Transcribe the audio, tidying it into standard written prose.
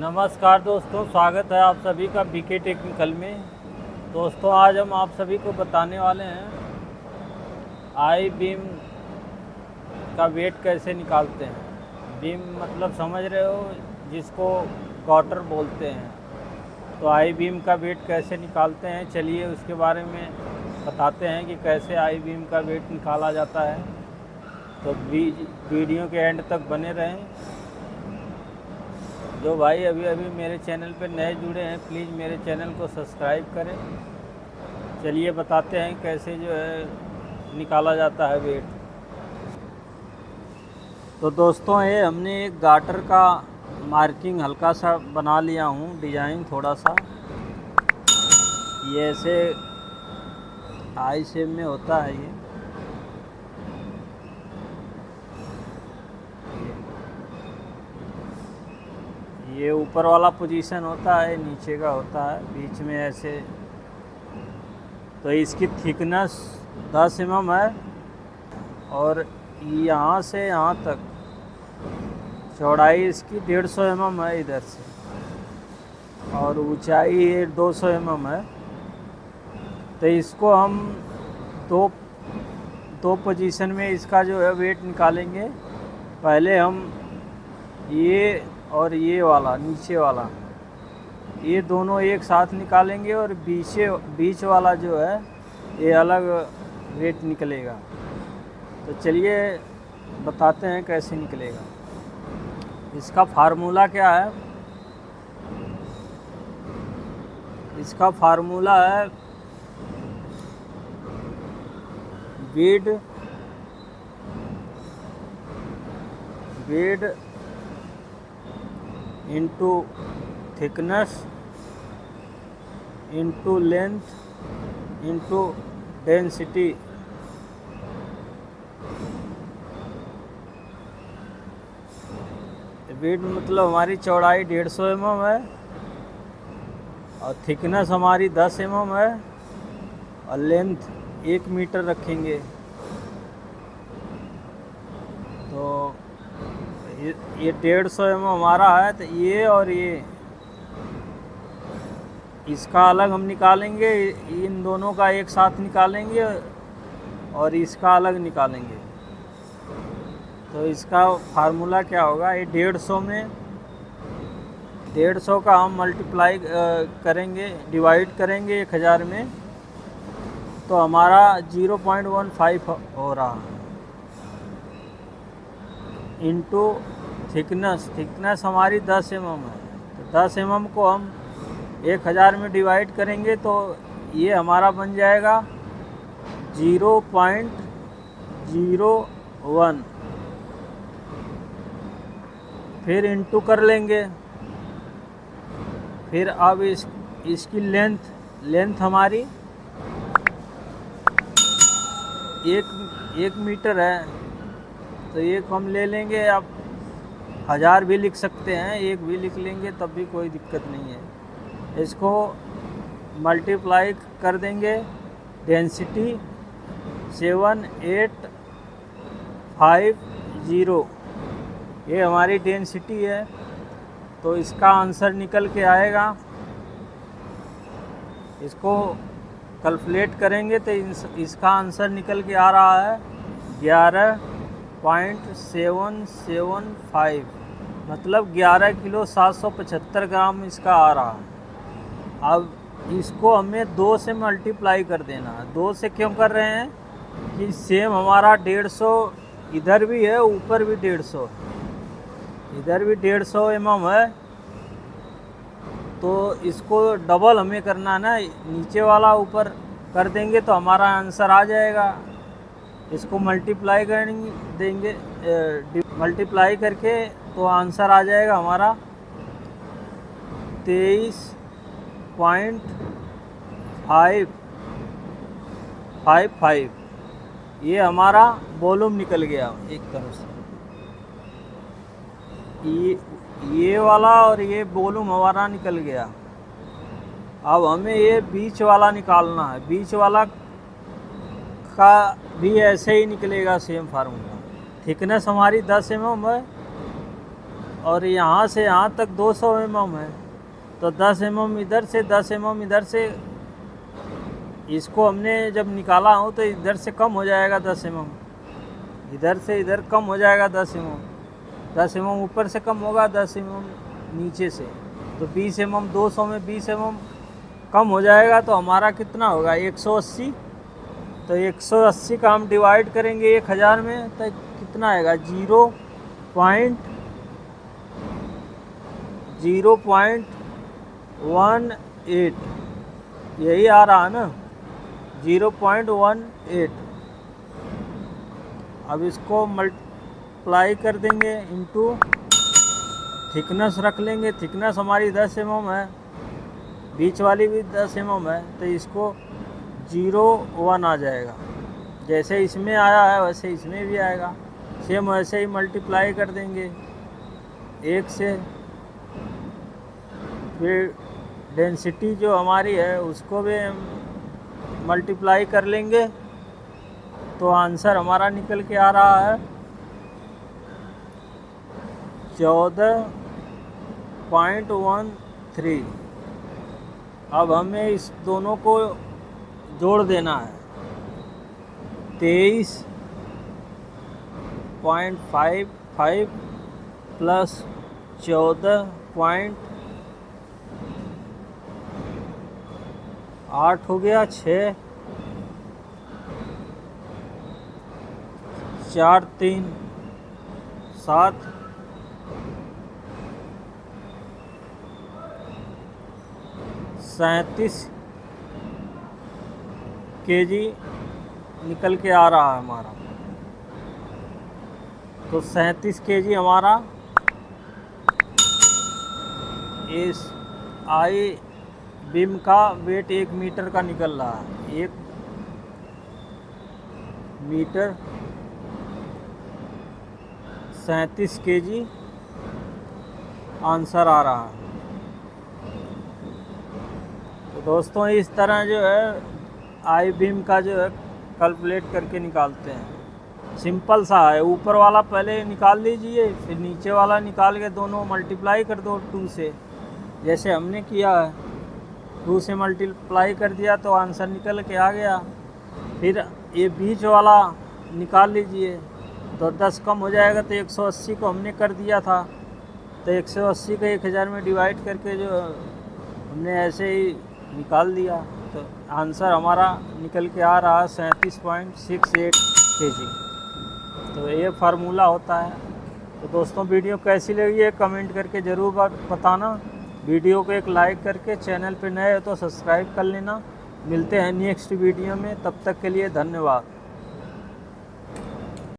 नमस्कार दोस्तों, स्वागत है आप सभी का बीके टेक्निकल में। दोस्तों, आज हम आप सभी को बताने वाले हैं आई बीम का वेट कैसे निकालते हैं। बीम मतलब समझ रहे हो, जिसको क्वार्टर बोलते हैं। तो आई बीम का वेट कैसे निकालते हैं, चलिए उसके बारे में बताते हैं कि कैसे आई बीम का वेट निकाला जाता है। तो वीडियो के एंड तक बने रहें। जो भाई अभी अभी मेरे चैनल पर नए जुड़े हैं, प्लीज़ मेरे चैनल को सब्सक्राइब करें। चलिए बताते हैं कैसे जो है निकाला जाता है वेट। तो दोस्तों, ये हमने एक गाटर का मार्किंग हल्का सा बना लिया हूँ, डिज़ाइन थोड़ा सा ये ऐसे आई शेप में होता है। ये ऊपर वाला पोजीशन होता है, नीचे का होता है, बीच में ऐसे। तो इसकी थिकनेस 10 mm है और यहाँ से यहाँ तक चौड़ाई इसकी 150 mm है इधर से, और ऊंचाई ये 200 mm है। तो इसको हम दो पोजीशन में इसका जो है वेट निकालेंगे। पहले हम ये और ये वाला नीचे वाला, ये दोनों एक साथ निकालेंगे, और बीच वाला जो है ये अलग वेट निकलेगा। तो चलिए बताते हैं कैसे निकलेगा। इसका फार्मूला क्या है? इसका फार्मूला है weight into thickness into length into density. Weight मतलब हमारी चौड़ाई 150 mm है और थिकनेस हमारी 10 mm है और लेंथ 1 मीटर रखेंगे। तो ये 150 mm हमारा है। तो ये और ये इसका अलग हम निकालेंगे, इन दोनों का एक साथ निकालेंगे और इसका अलग निकालेंगे। तो इसका फार्मूला क्या होगा? ये 150 में 150 का हम मल्टीप्लाई करेंगे, डिवाइड करेंगे 1000 में, तो हमारा 0.15 हो रहा है। इंटू थिकनेस हमारी 10 mm है। तो 10 mm को हम 1000 में डिवाइड करेंगे तो ये हमारा बन जाएगा 0.01। फिर इंटू कर लेंगे। फिर अब इसकी लेंथ हमारी 1 मीटर है। तो एक हम ले लेंगे, अब 1000 भी लिख सकते हैं, एक भी लिख लेंगे तब भी कोई दिक्कत नहीं है। इसको मल्टीप्लाई कर देंगे, डेंसिटी 7850, ये हमारी डेंसिटी है। तो इसका आंसर निकल के आएगा। इसको कैलकुलेट करेंगे तो इसका आंसर निकल के आ रहा है 11.775, मतलब 11 किलो 775 ग्राम इसका आ रहा है। अब इसको हमें 2 से मल्टीप्लाई कर देना है। 2 से क्यों कर रहे हैं कि सेम हमारा 150 इधर भी है, ऊपर भी 150, इधर भी 150 mm है। तो इसको डबल हमें करना ना, नीचे वाला ऊपर कर देंगे तो हमारा आंसर आ जाएगा। इसको मल्टीप्लाई देंगे, मल्टीप्लाई करके तो आंसर आ जाएगा हमारा 23.555। ये हमारा वॉल्यूम निकल गया एक तरह से। ये वाला और ये वॉल्यूम हमारा निकल गया। अब हमें ये बीच वाला निकालना है। बीच वाला का भी ऐसे ही निकलेगा, सेम फार्मूला। थिकनेस हमारी 10 mm है और यहाँ से यहाँ तक 200 mm है, तो 10 mm इधर से 10 mm इधर से, इसको हमने जब निकाला हो तो इधर से कम हो जाएगा 10 mm, इधर से इधर कम हो जाएगा 10 mm, 10 mm ऊपर से कम होगा, 10 mm नीचे से, तो 20 mm 200 में 20 mm कम हो जाएगा। तो हमारा कितना होगा 180। तो 180 का हम डिवाइड करेंगे 1000 में तो कितना आएगा 0.018, यही आ रहा है ना 0.18। अब इसको मल्टीप्लाई कर देंगे इंटू थिकनेस रख लेंगे। थिकनेस हमारी 10 mm है, बीच वाली भी 10 mm है, तो इसको 0.1 आ जाएगा। जैसे इसमें आया है वैसे इसमें भी आएगा, सेम वैसे ही मल्टीप्लाई कर देंगे 1 से। फिर डेंसिटी जो हमारी है उसको भी मल्टीप्लाई कर लेंगे, तो आंसर हमारा निकल के आ रहा है 14.13। अब हमें इस दोनों को जोड़ देना है, 23.55 प्लस 14.8 हो गया, 6 4 3 7 37 kg निकल के आ रहा है हमारा। तो 37 kg हमारा इस आई बीम का वेट 1 मीटर का निकल रहा है। 1 मीटर 37 kg आंसर आ रहा है। तो दोस्तों इस तरह जो है आई बीम का जो है कैलकुलेट करके निकालते हैं। सिंपल सा है, ऊपर वाला पहले निकाल लीजिए, फिर नीचे वाला निकाल के दोनों मल्टीप्लाई कर दो 2 से, जैसे हमने किया है। 2 से मल्टीप्लाई कर दिया तो आंसर निकल के आ गया। फिर ये बीच वाला निकाल लीजिए, तो 10 कम हो जाएगा, तो 180 को हमने कर दिया था, तो 180 को 1000 में डिवाइड करके जो हमने ऐसे ही निकाल दिया, तो आंसर हमारा निकल के आ रहा है 37.68 kg। तो ये फार्मूला होता है। तो दोस्तों वीडियो कैसी लगी है कमेंट करके ज़रूर बताना। वीडियो को एक लाइक करके, चैनल पे नए हो तो सब्सक्राइब कर लेना। मिलते हैं नेक्स्ट वीडियो में, तब तक के लिए धन्यवाद।